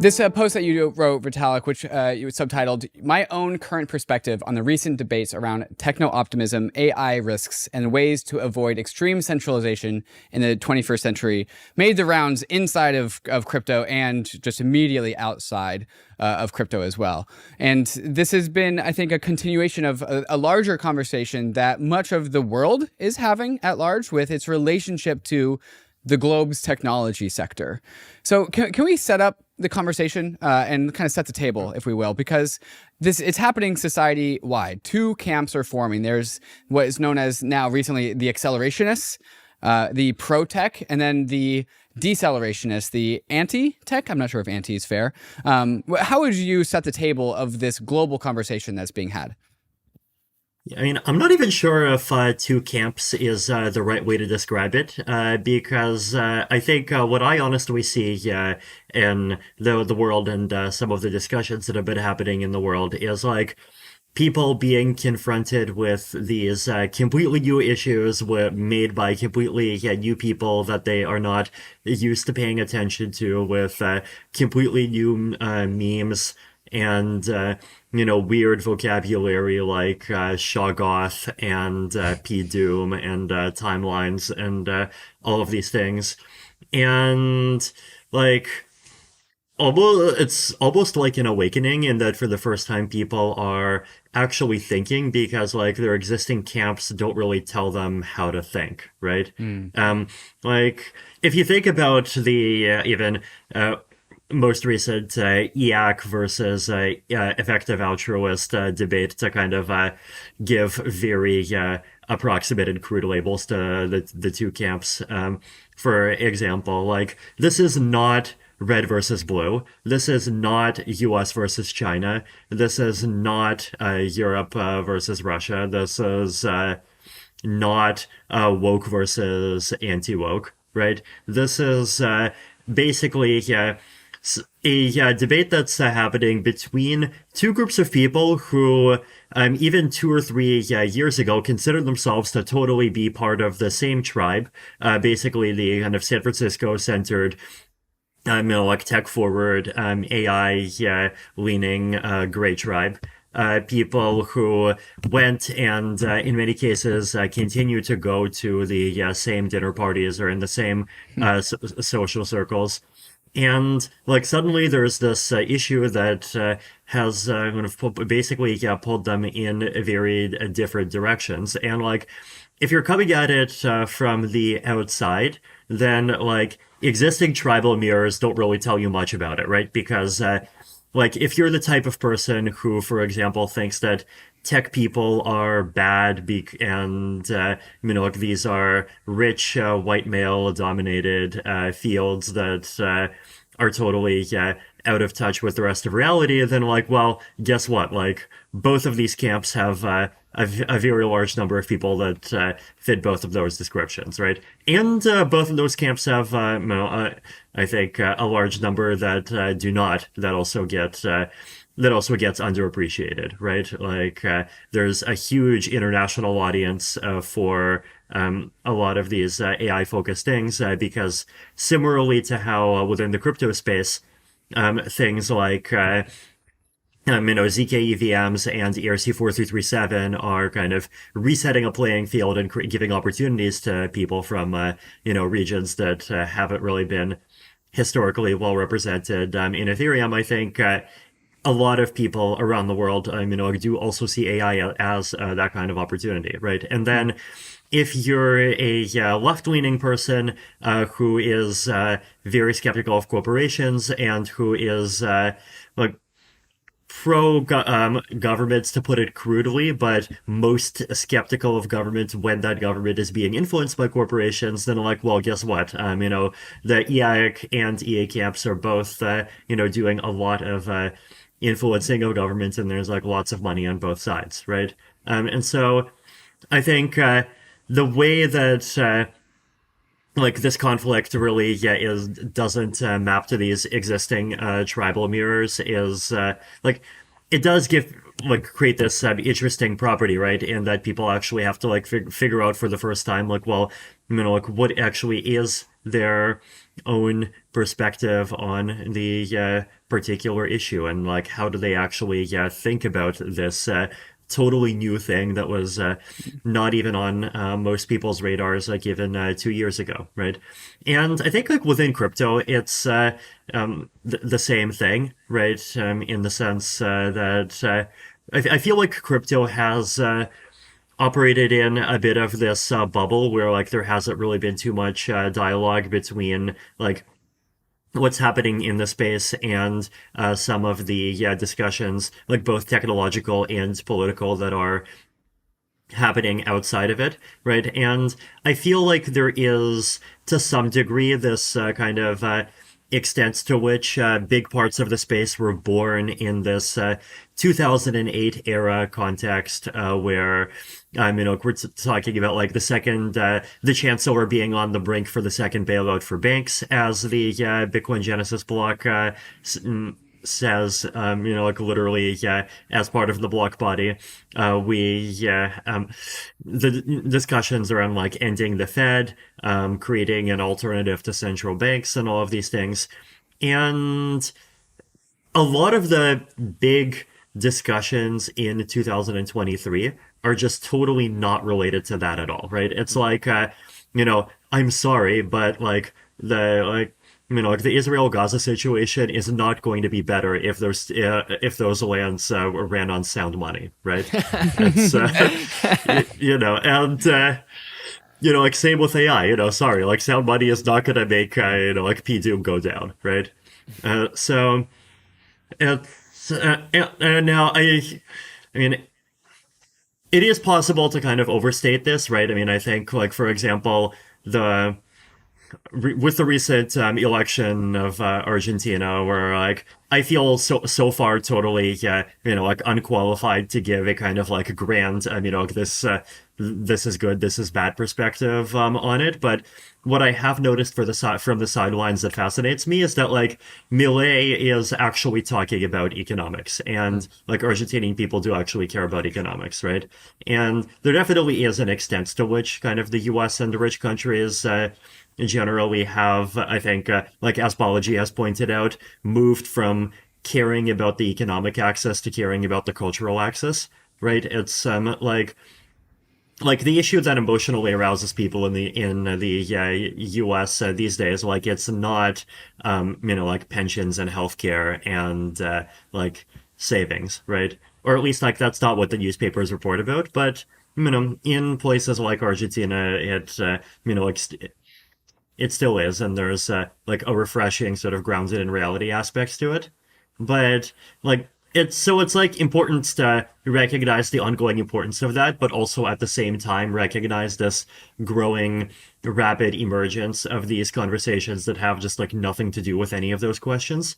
This post that you wrote, Vitalik, which you subtitled "My Own Current Perspective on the Recent Debates Around Techno-Optimism, AI Risks, and Ways to Avoid Extreme Centralization in the 21st Century," made the rounds inside of crypto and just immediately outside of crypto as well. And this has been, I think, a continuation of a larger conversation that much of the world is having at large with its relationship to the globe's technology sector. So can we set up the conversation and kind of set the table, if we will, because it's happening society-wide. Two camps are forming. There's what is known as now recently the Accelerationists, the pro-tech, and then the Decelerationists, the anti-tech. I'm not sure if anti is fair. How would you set the table of this global conversation that's being had? I mean, I'm not even sure if two camps is the right way to describe it, because I think what I honestly see in the world and some of the discussions that have been happening in the world is like people being confronted with these completely new issues made by completely new people that they are not used to paying attention to, with completely new memes and weird vocabulary like Shoggoth and P-Doom and timelines and all of these things. And like it's almost like an awakening in that for the first time people are actually thinking, because like their existing camps don't really tell them how to think, right? Like if you think about the even most recent EAC versus effective altruist debate, to kind of give very approximated crude labels to the two camps. For example, like this is not red versus blue. This is not US versus China. This is not Europe versus Russia. This is not woke versus anti-woke, right? This is basically a debate that's happening between two groups of people who even 2 or 3 years ago considered themselves to totally be part of the same tribe, basically the kind of San Francisco centered like tech forward AI leaning gray tribe. People who went and in many cases continue to go to the same dinner parties or in the same social circles. And like suddenly there's this issue that has kind of basically pulled them in very different directions. And like if you're coming at it from the outside, then like existing tribal mirrors don't really tell you much about it, right? Because like if you're the type of person who, for example, thinks that tech people are bad and like these are rich white male dominated fields that are totally out of touch with the rest of reality, then like, well, guess what, like both of these camps have a very large number of people that fit both of those descriptions, right? And both of those camps have I think a large number that do not, that also gets underappreciated, right? Like there's a huge international audience for a lot of these AI focused things, because similarly to how within the crypto space, things like ZK EVMs and ERC-4337 are kind of resetting a playing field and giving opportunities to people from regions that haven't really been historically well represented. In Ethereum, I think a lot of people around the world, do also see AI as that kind of opportunity, right? And then if you're a left-leaning person who is very skeptical of corporations and who is like pro-governments, to put it crudely, but most skeptical of government when that government is being influenced by corporations, then like, well, guess what? The EIC and EA camps are both, doing a lot of influencing of governments, and there's like lots of money on both sides, right? And so I think the way that like this conflict really doesn't map to these existing tribal mirrors is like it does create this interesting property, right? In that people actually have to like figure out for the first time, like, well, like what actually is their own perspective on the particular issue, and like how do they actually think about this totally new thing that was not even on most people's radars like even 2 years ago, right? And I think like within crypto, it's the same thing, right? In the sense that I feel like crypto has operated in a bit of this bubble where like there hasn't really been too much dialogue between like what's happening in the space and some of the discussions, like both technological and political, that are happening outside of it, right? And I feel like there is, to some degree, this kind of extent to which big parts of the space were born in this 2008 era context, where we're talking about like the chancellor being on the brink for the second bailout for banks, as the Bitcoin Genesis block says, like literally, as part of the block body, the discussions around like ending the Fed, creating an alternative to central banks, and all of these things. And a lot of the big discussions in 2023 are just totally not related to that at all, right? It's like, I'm sorry, but like like the Israel-Gaza situation is not going to be better if those lands ran on sound money, right? It's and like same with AI. Sorry, like sound money is not going to make like P Doom go down, right? So it's and now I mean, it is possible to kind of overstate this, right? I mean, I think like for example the with the recent election of Argentina, where like I feel so far totally like unqualified to give a kind of like a grand like this is good, this is bad perspective on it. But what I have noticed from the sidelines that fascinates me is that like Milei is actually talking about economics, and like Argentinian people do actually care about economics, right? And there definitely is an extent to which kind of the U.S. and the rich countries generally have, I think, like Aspology has pointed out, moved from caring about the economic axis to caring about the cultural axis, right? It's like the issue that emotionally arouses people in the U.S. These days, like it's not like pensions and healthcare and like savings, right? Or at least like that's not what the newspapers report about. But in places like Argentina, it like it still is, and there's like a refreshing sort of grounded in reality aspects to it. But like it's like important to recognize the ongoing importance of that, but also at the same time recognize this growing rapid emergence of these conversations that have just like nothing to do with any of those questions.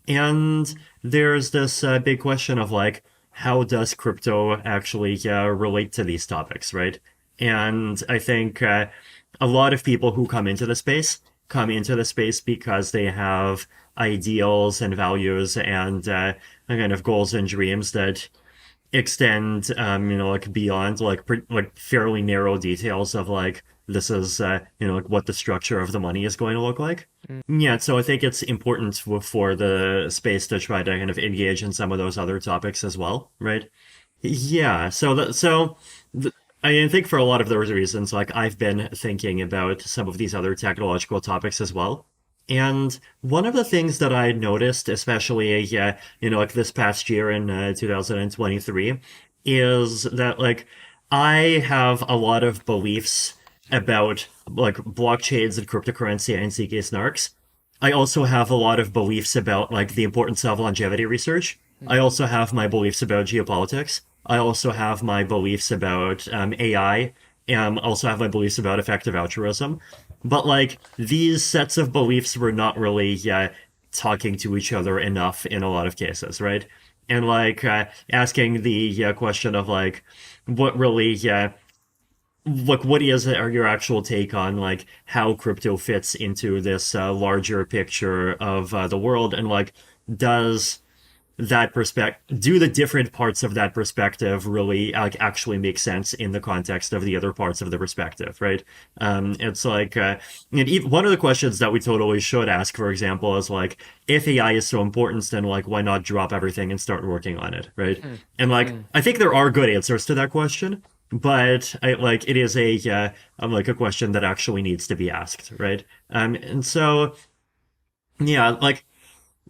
And there's this big question of like, how does crypto actually relate to these topics, right? And I think a lot of people who come into the space because they have ideals and values and kind of goals and dreams that extend, like beyond like fairly narrow details of like this is, like what the structure of the money is going to look like. Yeah, so I think it's important for the space to try to kind of engage in some of those other topics as well, right? Yeah, I think for a lot of those reasons, like I've been thinking about some of these other technological topics as well. And one of the things that I noticed, especially, like this past year in 2023, is that like I have a lot of beliefs about like blockchains and cryptocurrency and CK snarks. I also have a lot of beliefs about like the importance of longevity research. I also have my beliefs about geopolitics. I also have my beliefs about AI. And also have my beliefs about effective altruism. But like these sets of beliefs were not really talking to each other enough in a lot of cases, right? And like asking the question of like what really like what is your actual take on like how crypto fits into this larger picture of the world, and like does that perspective, do the different parts of that perspective really actually make sense in the context of the other parts of the perspective, right? It's like, one of the questions that we totally should ask, for example, is like, if AI is so important, then like, why not drop everything and start working on it, right? And like, I think there are good answers to that question, but it is like a question that actually needs to be asked, right? And so yeah, like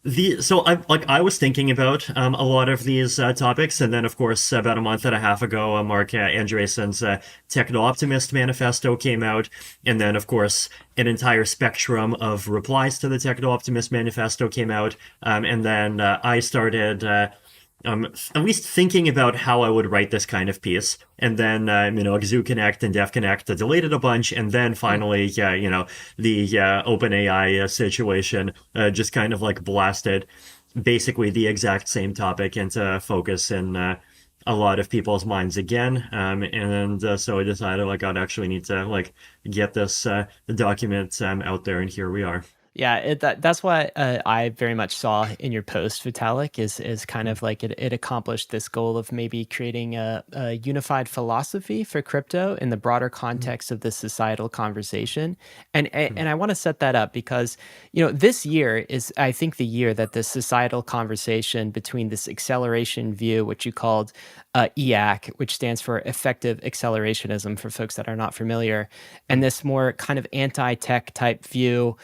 I was thinking about a lot of these topics, and then of course about a month and a half ago, Mark Andreessen's Techno Optimist Manifesto came out, and then of course an entire spectrum of replies to the Techno Optimist Manifesto came out, and then I started. At least thinking about how I would write this kind of piece. And then, XuConnect and DevConnect deleted a bunch. And then finally, the OpenAI situation just kind of like blasted basically the exact same topic into focus in a lot of people's minds again. So I decided like I'd actually need to like get this document out there. And here we are. Yeah, that's what I very much saw in your post, Vitalik, is kind of like it accomplished this goal of maybe creating a unified philosophy for crypto in the broader context of the societal conversation. And I want to set that up because, this year is, I think, the year that the societal conversation between this acceleration view, which you called EAC, which stands for Effective Accelerationism for folks that are not familiar, and this more kind of anti-tech type view,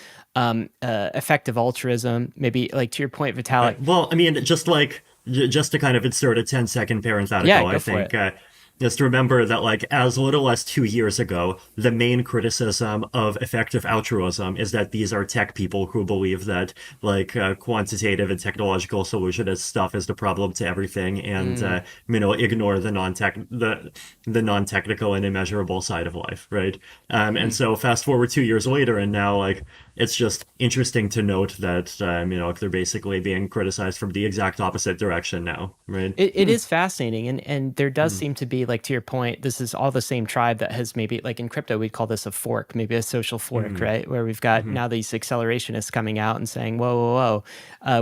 effective altruism, maybe like to your point, Vitalik. Well, I mean, just to kind of insert a 10-second parenthetical, Yeah, I think just remember that like as little as 2 years ago, the main criticism of effective altruism is that these are tech people who believe that like quantitative and technological solutionist stuff is the problem to everything, and ignore the non-technical and immeasurable side of life, right? And so fast forward 2 years later, and now like it's just interesting to note that they're basically being criticized from the exact opposite direction now, right? It is fascinating, and there does seem to be, like, to your point, this is all the same tribe that has maybe, like in crypto, we'd call this a fork, maybe a social fork, right? Where we've got now these accelerationists coming out and saying, whoa,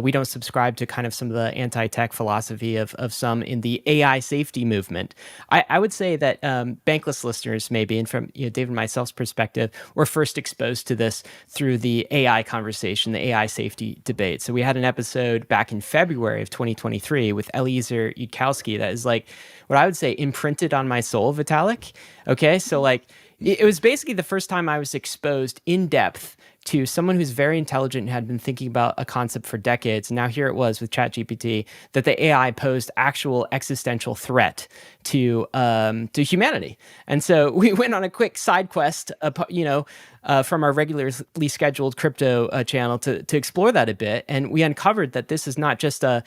we don't subscribe to kind of some of the anti-tech philosophy of some in the AI safety movement. I would say that Bankless listeners maybe, and from David and myself's perspective, were first exposed to this through the AI conversation, the AI safety debate. So we had an episode back in February of 2023 with Eliezer Yudkowsky that is like what I would say imprinted on my soul, Vitalik. Okay, so like it was basically the first time I was exposed in depth to someone who's very intelligent and had been thinking about a concept for decades. And now here it was with ChatGPT that the AI posed actual existential threat to humanity. And so we went on a quick side quest, from our regularly scheduled crypto channel to explore that a bit. And we uncovered that this is not just a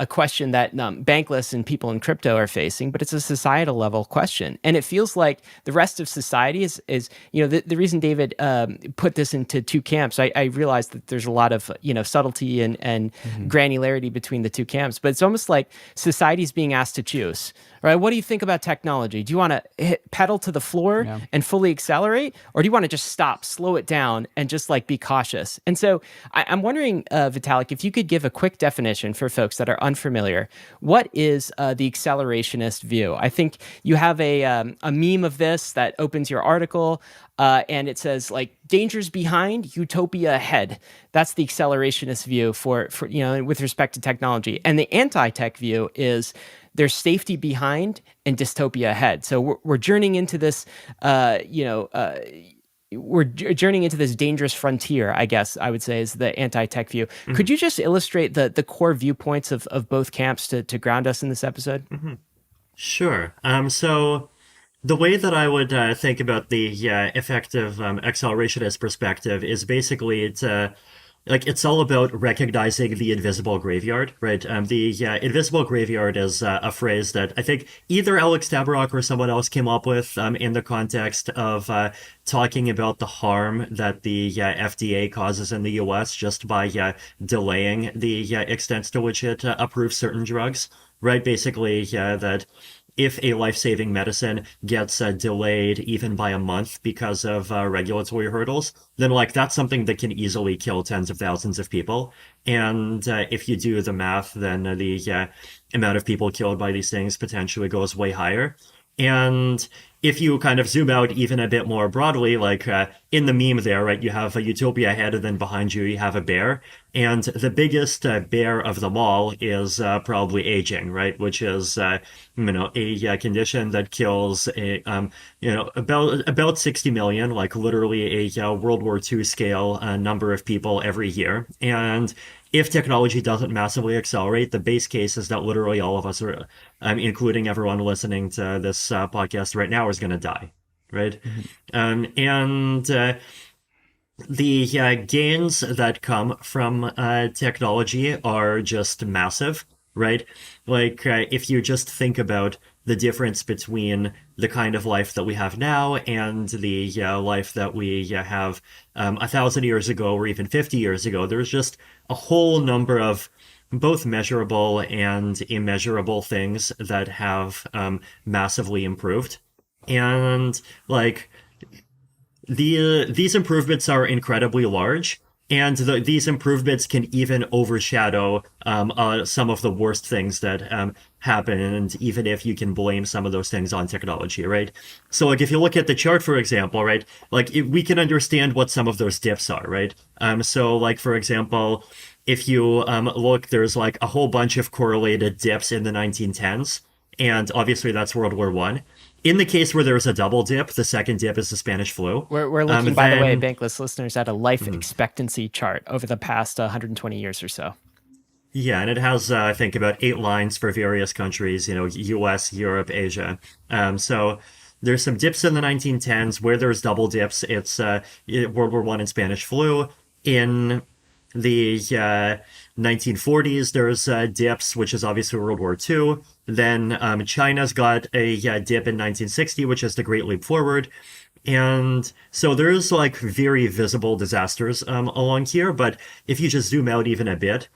question that Bankless and people in crypto are facing, but it's a societal level question. And it feels like the rest of society is the reason David put this into two camps. I realized that there's a lot of subtlety and granularity between the two camps, but it's almost like society's being asked to choose. Right? What do you think about technology? Do you want to pedal to the floor and fully accelerate, or do you want to just stop, slow it down, and just like be cautious? And so I'm wondering, Vitalik, if you could give a quick definition for folks that are unfamiliar. What is the accelerationist view? I think you have a meme of this that opens your article, and it says like dangers behind, utopia ahead. That's the accelerationist view for with respect to technology. And the anti-tech view is there's safety behind and dystopia ahead. So we're journeying into this, we're journeying into this dangerous frontier, I guess I would say, is the anti-tech view. Could you just illustrate the core viewpoints of both camps to ground us in this episode? Sure. So the way that I would think about the effective accelerationist perspective is basically it's all about recognizing the invisible graveyard, right? The invisible graveyard is a phrase that I think either Alex Tabarrok or someone else came up with in the context of talking about the harm that the FDA causes in the US just by delaying the extent to which it approves certain drugs, right? Basically, that if a life-saving medicine gets delayed even by a month because of regulatory hurdles, then like that's something that can easily kill tens of thousands of people. And if you do the math, then the amount of people killed by these things potentially goes way higher. And if you kind of zoom out even a bit more broadly, like in the meme there, right, you have a utopia ahead, and then behind you, you have a bear. And the biggest bear of them all is probably aging, right, which is, a condition that kills about 60 million, like literally a World War II scale number of people every year. And if technology doesn't massively accelerate, the base case is that literally all of us are, including everyone listening to this podcast right now, is going to die, right? And the gains that come from technology are just massive, right? Like, if you just think about the difference between the kind of life that we have now and the life that we have 1,000 years ago or even 50 years ago, there's just a whole number of both measurable and immeasurable things that have massively improved. And like these improvements are incredibly large, and these improvements can even overshadow some of the worst things that happened, even if you can blame some of those things on technology, right? So, like, if you look at the chart, for example, right, like, we can understand what some of those dips are, right? So, like, for example, if you look, there's, like, a whole bunch of correlated dips in the 1910s, and obviously that's World War One. In the case where there's a double dip, the second dip is the Spanish flu. We're looking, by the way, Bankless listeners, at a life expectancy chart over the past 120 years or so. Yeah, and it has, I think, about 8 lines for various countries, US, Europe, Asia. So there's some dips in the 1910s where there's double dips. It's World War One and Spanish flu. In the 1940s, there's dips, which is obviously World War II. Then China's got a dip in 1960, which is the Great Leap Forward. And so there's like very visible disasters along here. But if you just zoom out even a bit,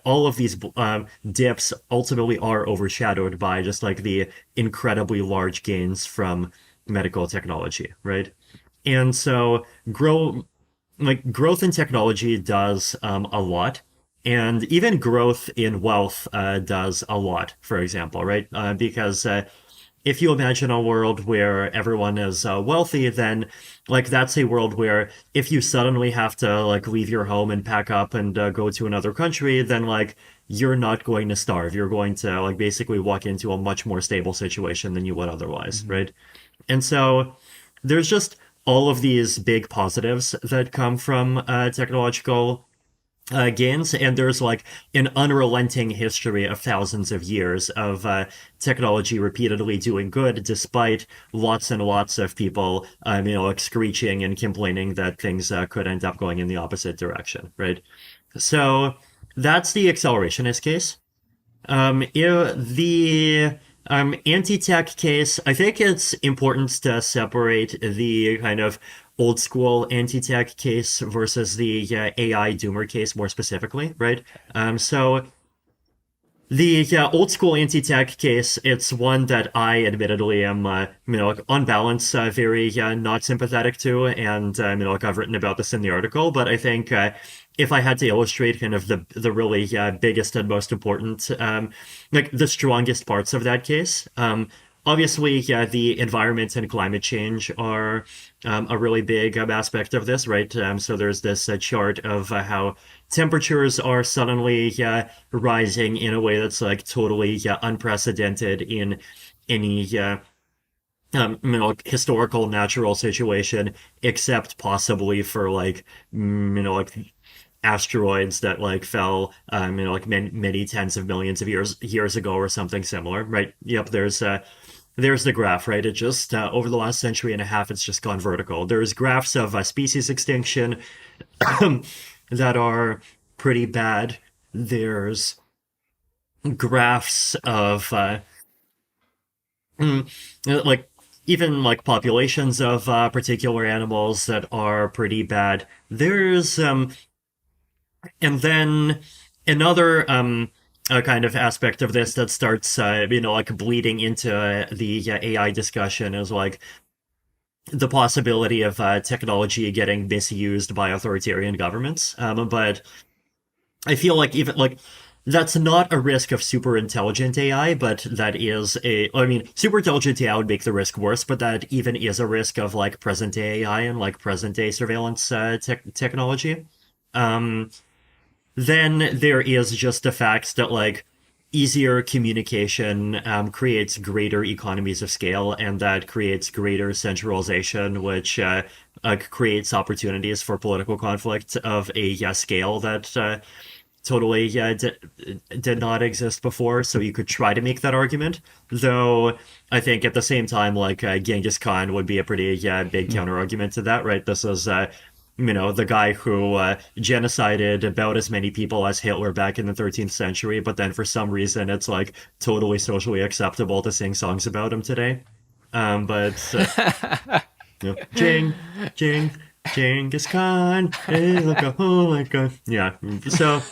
all of these dips ultimately are overshadowed by just like the incredibly large gains from medical technology, right? And so growth in technology does a lot, and even growth in wealth does a lot, for example, right? Because if you imagine a world where everyone is wealthy, then like that's a world where if you suddenly have to like leave your home and pack up and go to another country, then like you're not going to starve. You're going to like basically walk into a much more stable situation than you would otherwise, right? And so there's just all of these big positives that come from technological gains, and there's like an unrelenting history of thousands of years of technology repeatedly doing good, despite lots and lots of people, like screeching and complaining that things could end up going in the opposite direction, right? So that's the accelerationist case. The anti-tech case, I think it's important to separate the kind of old school anti-tech case versus the AI doomer case more specifically, right? So the old school anti-tech case, it's one that I admittedly am, on balance, very not sympathetic to, and like I've written about this in the article. But I think if I had to illustrate kind of the really biggest and most important, like the strongest parts of that case, obviously, the environment and climate change are a really big aspect of this, right? So there's this chart of how temperatures are suddenly rising in a way that's like totally unprecedented in any historical natural situation, except possibly for like like asteroids that like fell like many tens of millions of years ago or something similar, right? Yep, there's the graph, right? It just, over the last century and a half, it's just gone vertical. There's graphs of species extinction that are pretty bad. There's graphs of, like, even like populations of particular animals that are pretty bad. There's, and then another a kind of aspect of this that starts, like bleeding into the AI discussion is like the possibility of technology getting misused by authoritarian governments. But I feel like even like that's not a risk of super intelligent AI, but that is super intelligent AI would make the risk worse, but that even is a risk of like present day AI and like present day surveillance technology. Then there is just the fact that like easier communication creates greater economies of scale, and that creates greater centralization, which creates opportunities for political conflict of a scale that totally did not exist before. So you could try to make that argument, though I think at the same time, like Genghis Khan would be a pretty big counter argument to that, right? This is the guy who genocided about as many people as Hitler back in the 13th century, but then for some reason it's like totally socially acceptable to sing songs about him today. Genghis Khan, hey, look, oh my god. Yeah, so,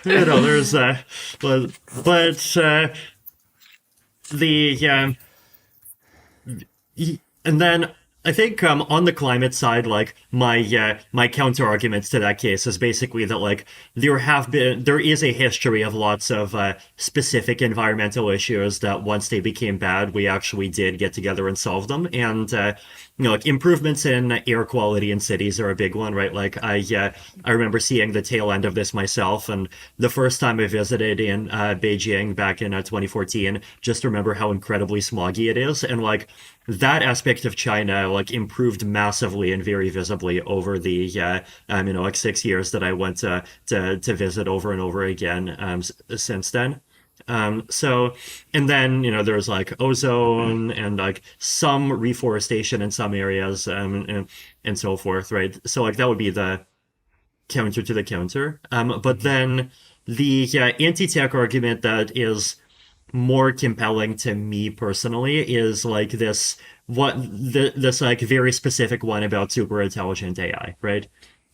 there's, and then I think on the climate side, like my counter arguments to that case is basically that like there is a history of lots of specific environmental issues that once they became bad, we actually did get together and solve them. And like improvements in air quality in cities are a big one, right? Like I remember seeing the tail end of this myself, and the first time I visited in Beijing back in 2014, just remember how incredibly smoggy it is, and like that aspect of China like improved massively and very visibly over the like 6 years that I went to visit over and over again since then. So, and then, there's like ozone and like some reforestation in some areas, and so forth, right? So like that would be the counter to the counter. But then the anti-tech argument that is more compelling to me personally is like this like very specific one about super intelligent AI, right?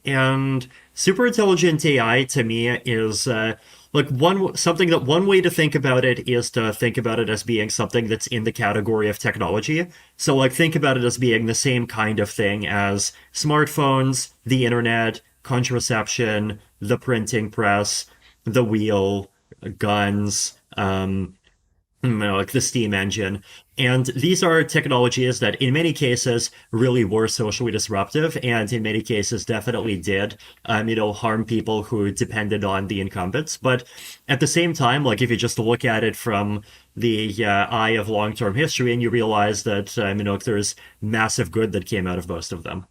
And super intelligent AI to me is like one way to think about it is to think about it as being something that's in the category of technology. So like think about it as being the same kind of thing as smartphones, the internet, contraception, the printing press, the wheel, guns, like the steam engine. And these are technologies that in many cases really were socially disruptive, and in many cases definitely did, harm people who depended on the incumbents. But at the same time, like if you just look at it from the eye of long-term history, and you realize that, there's massive good that came out of most of them.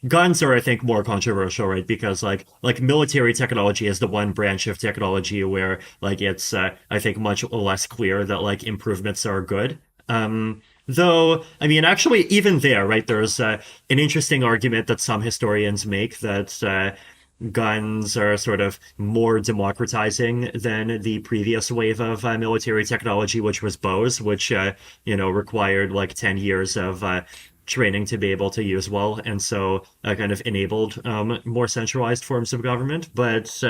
Guns are, I think, more controversial, right? Because like military technology is the one branch of technology where like it's, I think, much less clear that like improvements are good. Though, actually, even there, right, there's an interesting argument that some historians make that guns are sort of more democratizing than the previous wave of military technology, which was bows, which, required like 10 years of training to be able to use well, and so kind of enabled more centralized forms of government. But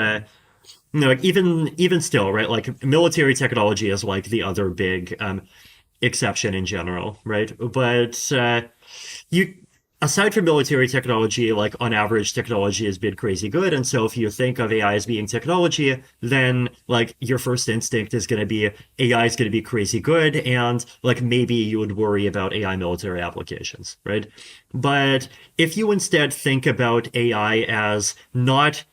like even still, right, like military technology is like the other big exception in general, right? But you aside from military technology, like on average, technology has been crazy good. And so if you think of AI as being technology, then like your first instinct is going to be AI is going to be crazy good. And like maybe you would worry about AI military applications, right? But if you instead think about AI as not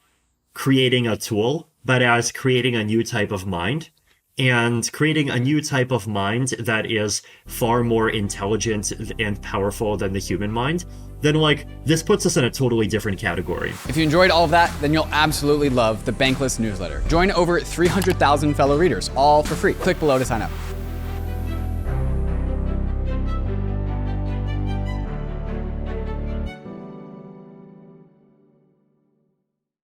creating a tool, but as creating a new type of mind, and creating a new type of mind that is far more intelligent and powerful than the human mind, then like this puts us in a totally different category. If you enjoyed all of that, then you'll absolutely love the Bankless newsletter. Join over 300,000 fellow readers, all for free. Click below to sign up.